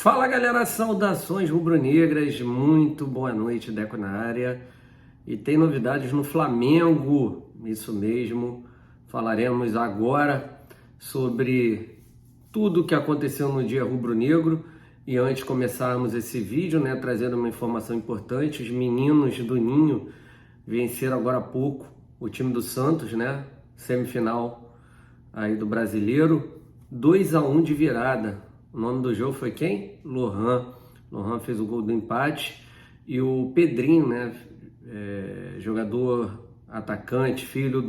Fala galera, saudações rubro-negras, muito boa noite, Deco na área. E tem novidades no Flamengo, isso mesmo. Falaremos agora sobre tudo o que aconteceu no dia rubro-negro. E antes de começarmos esse vídeo, trazendo uma informação importante, os meninos do Ninho venceram agora há pouco o time do Santos, semifinal aí do Brasileiro, 2-1 de virada. O nome do jogo foi quem? Lohan. Lohan fez o gol do empate. E o Pedrinho, jogador atacante, filho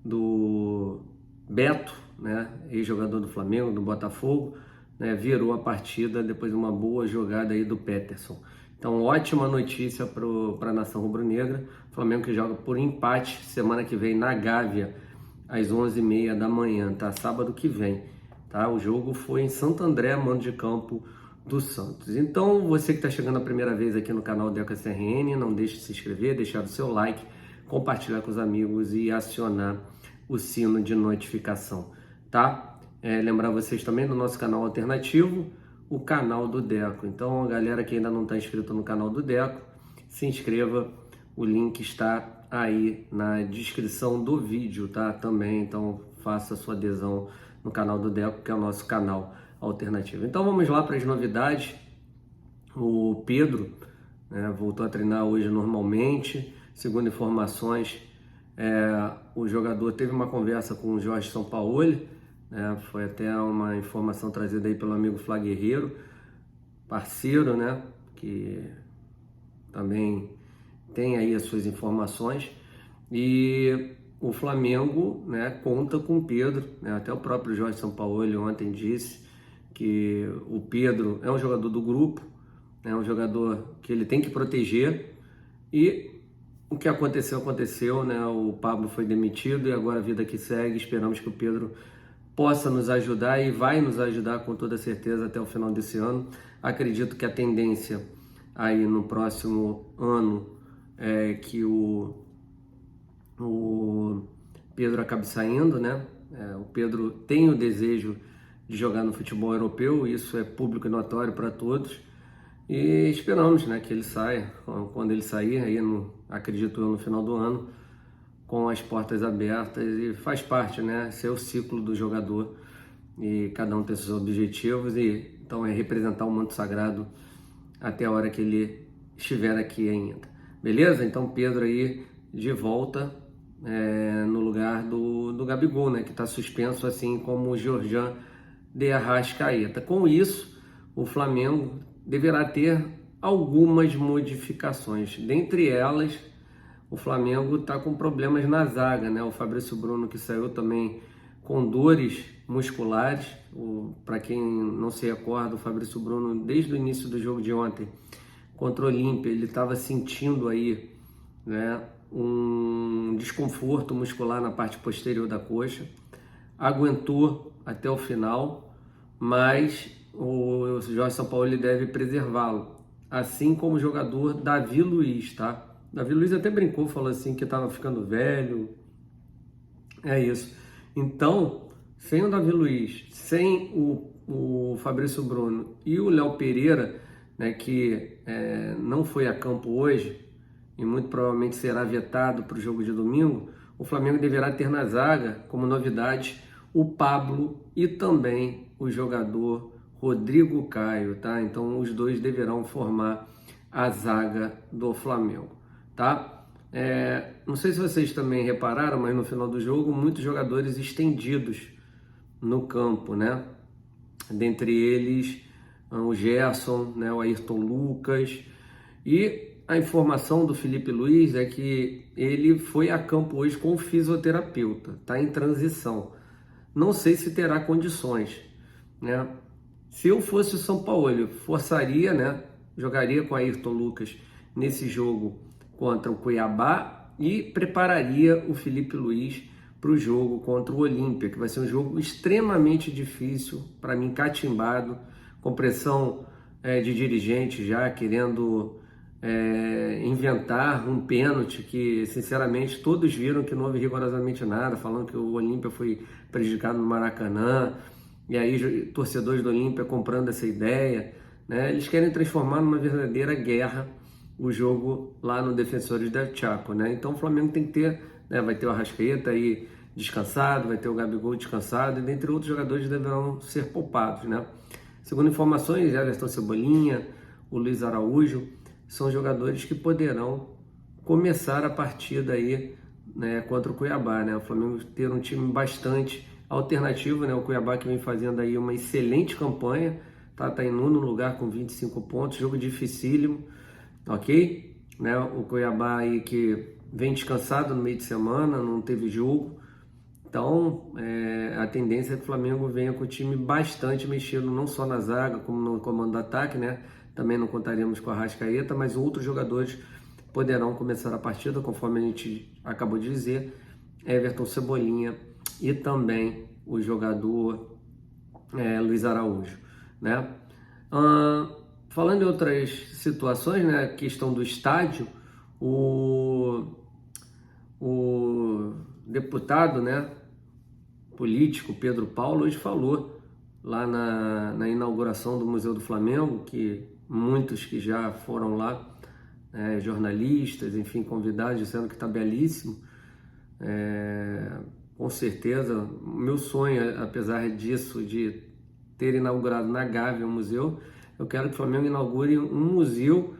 do Beto, ex-jogador do Flamengo, do Botafogo, virou a partida depois de uma boa jogada aí do Peterson. Então, ótima notícia para a nação rubro-negra. Flamengo que joga por empate semana que vem na Gávea, às 11h30 da manhã, tá? Sábado que vem. Tá? O jogo foi em Santo André, mando de campo do Santos. Então, você que está chegando a primeira vez aqui no canal Deco SRN, não deixe de se inscrever, deixar o seu like, compartilhar com os amigos e acionar o sino de notificação, tá? Lembrar vocês também do nosso canal alternativo, o canal do Deco. Então, a galera que ainda não está inscrito no canal do Deco, se inscreva, o link está aí na descrição do vídeo, tá? Também, então faça a sua adesão no canal do Deco, que é o nosso canal alternativo. Então vamos lá para as novidades. O Pedro voltou a treinar hoje normalmente. Segundo informações, o jogador teve uma conversa com o Jorge Sampaoli, foi até uma informação trazida aí pelo amigo Flá Guerreiro, parceiro, que também tem aí as suas informações. E o Flamengo conta com o Pedro, até o próprio Jorge Sampaoli ontem disse que o Pedro é um jogador do grupo, um jogador que ele tem que proteger, e o que aconteceu, o Pablo foi demitido e agora a vida que segue. Esperamos que o Pedro possa nos ajudar e vai nos ajudar com toda certeza até o final desse ano. Acredito que a tendência aí no próximo ano é que o Pedro acabe saindo, o Pedro tem o desejo de jogar no futebol europeu, isso é público e notório para todos, e esperamos que ele saia. Quando ele sair, aí acredito eu, no final do ano, com as portas abertas, e faz parte, ser o ciclo do jogador, e cada um tem seus objetivos, e então é representar o manto sagrado até a hora que ele estiver aqui ainda. Beleza? Então Pedro aí de volta no lugar do Gabigol, que está suspenso, assim como o Georgian de Arrascaeta. Com isso, o Flamengo deverá ter algumas modificações. Dentre elas, o Flamengo está com problemas na zaga, O Fabrício Bruno, que saiu também com dores musculares. Para quem não se recorda, o Fabrício Bruno, desde o início do jogo de ontem contra o Olímpia, ele estava sentindo aí, um desconforto muscular na parte posterior da coxa. Aguentou até o final, mas o Jorge Sampaoli deve preservá-lo, assim como o jogador Davi Luiz, tá? Davi Luiz até brincou, falou assim que estava ficando velho. É isso. Então, sem o Davi Luiz, sem o Fabrício Bruno e o Léo Pereira, que não foi a campo hoje e muito provavelmente será vetado para o jogo de domingo, o Flamengo deverá ter na zaga, como novidade, o Pablo e também o jogador Rodrigo Caio, tá? Então os dois deverão formar a zaga do Flamengo, tá? Não sei se vocês também repararam, mas no final do jogo, muitos jogadores estendidos no campo, Dentre eles, o Gerson, o Ayrton Lucas, e a informação do Felipe Luiz é que ele foi a campo hoje com o fisioterapeuta, está em transição. Não sei se terá condições, Se eu fosse o Sampaoli, forçaria, jogaria com Ayrton Lucas nesse jogo contra o Cuiabá e prepararia o Felipe Luiz para o jogo contra o Olímpia, que vai ser um jogo extremamente difícil, para mim catimbado, com pressão de dirigente já querendo inventar um pênalti que, sinceramente, todos viram que não houve rigorosamente nada, falando que o Olímpia foi prejudicado no Maracanã. e aí torcedores do Olímpia comprando essa ideia, né? Eles querem transformar numa verdadeira guerra o jogo lá no Defensores del Chaco, né? Então o Flamengo tem que ter, né? Vai ter o Arrascaeta aí descansado, vai ter o Gabigol descansado, e dentre outros jogadores deverão ser poupados, né? Segundo informações, Everton Cebolinha, o Luiz Araújo, são jogadores que poderão começar a partida aí, né, contra o Cuiabá, né? O Flamengo ter um time bastante alternativo, né? O Cuiabá que vem fazendo aí uma excelente campanha, tá em nono lugar com 25 pontos, jogo dificílimo, ok? Né? O Cuiabá aí que vem descansado no meio de semana, não teve jogo, então a tendência é que o Flamengo venha com o time bastante mexido, não só na zaga, como no comando do ataque, né? Também não contaremos com a Arrascaeta, mas outros jogadores poderão começar a partida, conforme a gente acabou de dizer, Everton Cebolinha e também o jogador Luiz Araújo, né? Falando em outras situações, né, a questão do estádio, o deputado, né, político Pedro Paulo hoje falou lá na inauguração do Museu do Flamengo, que muitos que já foram lá, jornalistas, enfim, convidados, disseram que está belíssimo. Com certeza, o meu sonho, apesar disso, de ter inaugurado na Gávea um museu, eu quero que o Flamengo inaugure um museu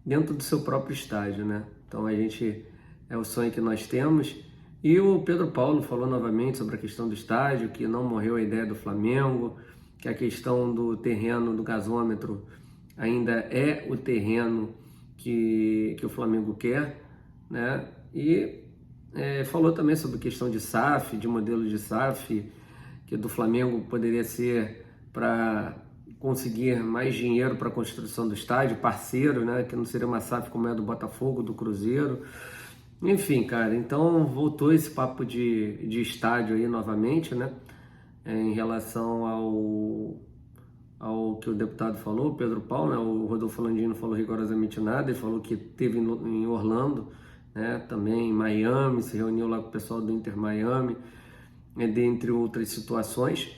dentro do seu próprio estádio, né? Então é o sonho que nós temos. E o Pedro Paulo falou novamente sobre a questão do estádio, que não morreu a ideia do Flamengo, que a questão do terreno, do gasômetro, ainda é o terreno que o Flamengo quer, né? E falou também sobre a questão de SAF, de modelo de SAF, que do Flamengo poderia ser para conseguir mais dinheiro para a construção do estádio, parceiro, né? Que não seria uma SAF como é a do Botafogo, do Cruzeiro. Enfim, cara, então voltou esse papo de estádio aí novamente, né? Em relação ao que o deputado falou, o Pedro Paulo, né? O Rodolfo Landim não falou rigorosamente nada, ele falou que teve em Orlando, né? Também em Miami, se reuniu lá com o pessoal do Inter Miami, dentre outras situações.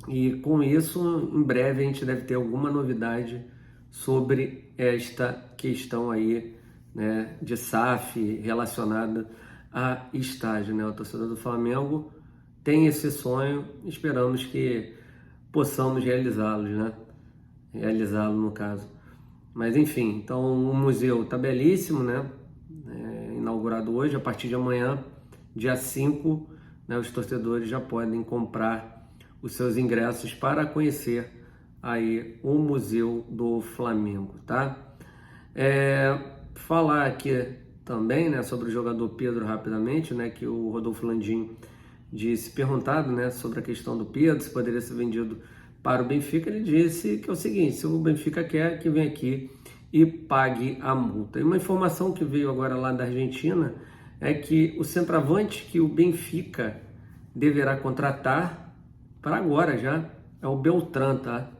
E com isso, em breve a gente deve ter alguma novidade sobre esta questão aí, né, de SAF relacionada a estádio, né? O torcedor do Flamengo tem esse sonho, esperamos que possamos realizá-lo, né? Realizá-lo no caso. Mas enfim, então o museu está belíssimo, né? Inaugurado hoje, a partir de amanhã, dia 5, né, os torcedores já podem comprar os seus ingressos para conhecer aí o Museu do Flamengo, tá? Falar aqui também, né, sobre o jogador Pedro rapidamente, né, que o Rodolfo Landim disse, perguntado, né, sobre a questão do Pedro, se poderia ser vendido para o Benfica, ele disse que é o seguinte: se o Benfica quer, que vem aqui e pague a multa. E uma informação que veio agora lá da Argentina é que o centroavante que o Benfica deverá contratar para agora já é o Beltrán, tá?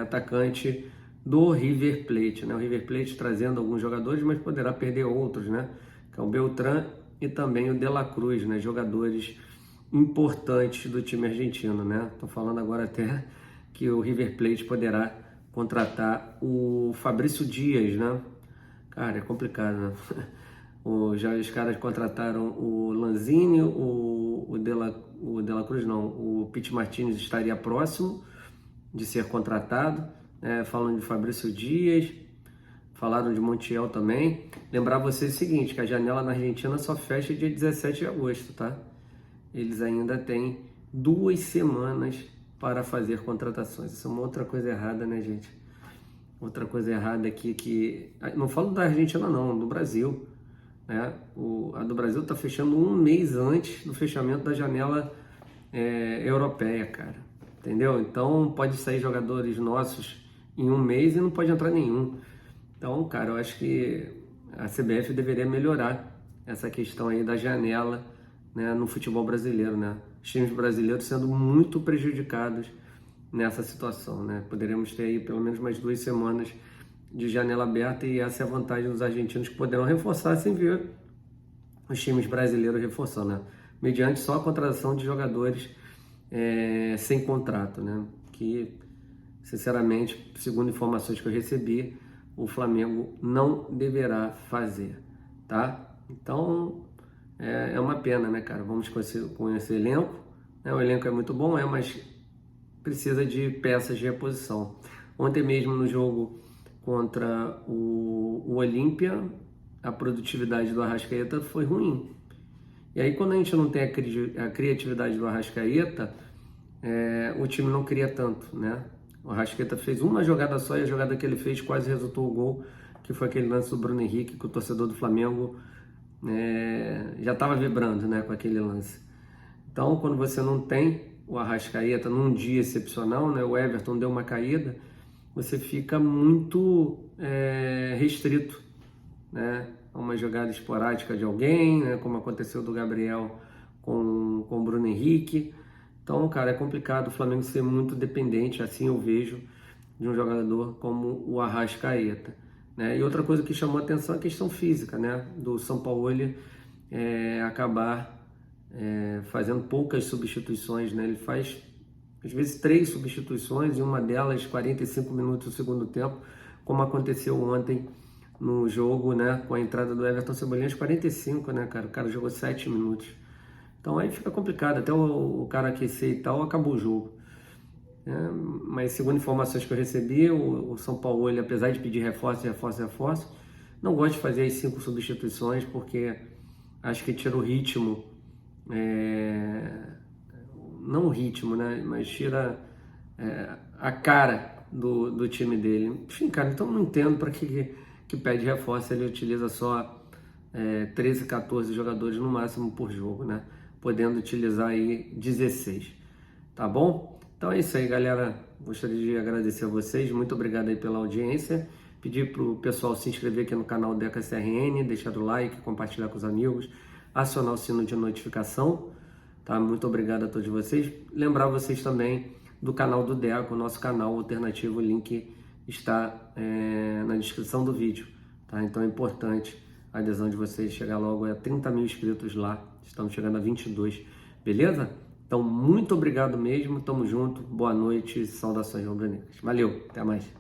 Atacante do River Plate, né? O River Plate trazendo alguns jogadores, mas poderá perder outros, né? Que é o Beltrán e também o De La Cruz, né? Jogadores importantes do time argentino, né? Tô falando agora até que o River Plate poderá contratar o Fabrício Dias, né? Cara, é complicado, né? Já os caras contrataram o Lanzini, o De La Cruz não, o Pity Martinez estaria próximo de ser contratado, falando de Fabrício Dias, falaram de Montiel também. Lembrar vocês o seguinte, que a janela na Argentina só fecha dia 17 de agosto, tá? Eles ainda têm 2 semanas para fazer contratações. Isso é uma outra coisa errada, né, gente? Outra coisa errada aqui que... Não falo da Argentina não, do Brasil. Né? A do Brasil está fechando 1 mês antes do fechamento da janela europeia, cara. Entendeu? Então pode sair jogadores nossos em 1 mês e não pode entrar nenhum. Então, cara, eu acho que a CBF deveria melhorar essa questão aí da janela, né, no futebol brasileiro, né? Os times brasileiros sendo muito prejudicados nessa situação, né? Poderemos ter aí pelo menos mais 2 semanas de janela aberta, e essa é a vantagem dos argentinos, que poderão reforçar sem ver os times brasileiros reforçando, né? mediante só a contratação de jogadores sem contrato, né? Que, sinceramente, segundo informações que eu recebi, o Flamengo não deverá fazer, tá? Então, é uma pena, né, cara? Vamos com esse elenco, né? O elenco é muito bom, mas precisa de peças de reposição. Ontem mesmo no jogo contra o Olímpia, a produtividade do Arrascaeta foi ruim. E aí quando a gente não tem a criatividade do Arrascaeta, o time não cria tanto, né? O Arrascaeta fez uma jogada só e a jogada que ele fez quase resultou o gol, que foi aquele lance do Bruno Henrique, que o torcedor do Flamengo já estava vibrando, né, com aquele lance. Então, quando você não tem o Arrascaeta num dia excepcional, né, o Everton deu uma caída, você fica muito restrito, né, a uma jogada esporádica de alguém, né, como aconteceu do Gabriel com o Bruno Henrique. Então, cara, é complicado o Flamengo ser muito dependente, assim eu vejo, de um jogador como o Arrascaeta, né? E outra coisa que chamou a atenção é a questão física, né, do Sampaoli acabar fazendo poucas substituições, né? Ele faz, às vezes, 3 substituições e uma delas 45 minutos do segundo tempo, como aconteceu ontem no jogo, né, com a entrada do Everton Cebolinha aos 45, né, cara? O cara jogou 7 minutos. Então aí fica complicado, até o cara aquecer e tal, acabou o jogo. Mas segundo informações que eu recebi, o São Paulo, ele, apesar de pedir reforço, não gosta de fazer as 5 substituições, porque acho que tira o ritmo, não o ritmo, né, mas tira a cara do time dele. Enfim, cara, então não entendo para que pede reforço, ele utiliza só 13, 14 jogadores no máximo por jogo, né? Podendo utilizar aí 16, tá bom? Então é isso aí, galera. Gostaria de agradecer a vocês, muito obrigado aí pela audiência. Pedir pro pessoal se inscrever aqui no canal Deca CRN, deixar o like, compartilhar com os amigos, acionar o sino de notificação, tá? Muito obrigado a todos vocês. Lembrar vocês também do canal do Deco, nosso canal alternativo, o link está na descrição do vídeo, tá? Então é importante a adesão de vocês, chegar logo a 30 mil inscritos lá, estamos chegando a 22, beleza? Então muito obrigado mesmo, tamo junto, boa noite, saudações rubro-negras. Valeu, até mais.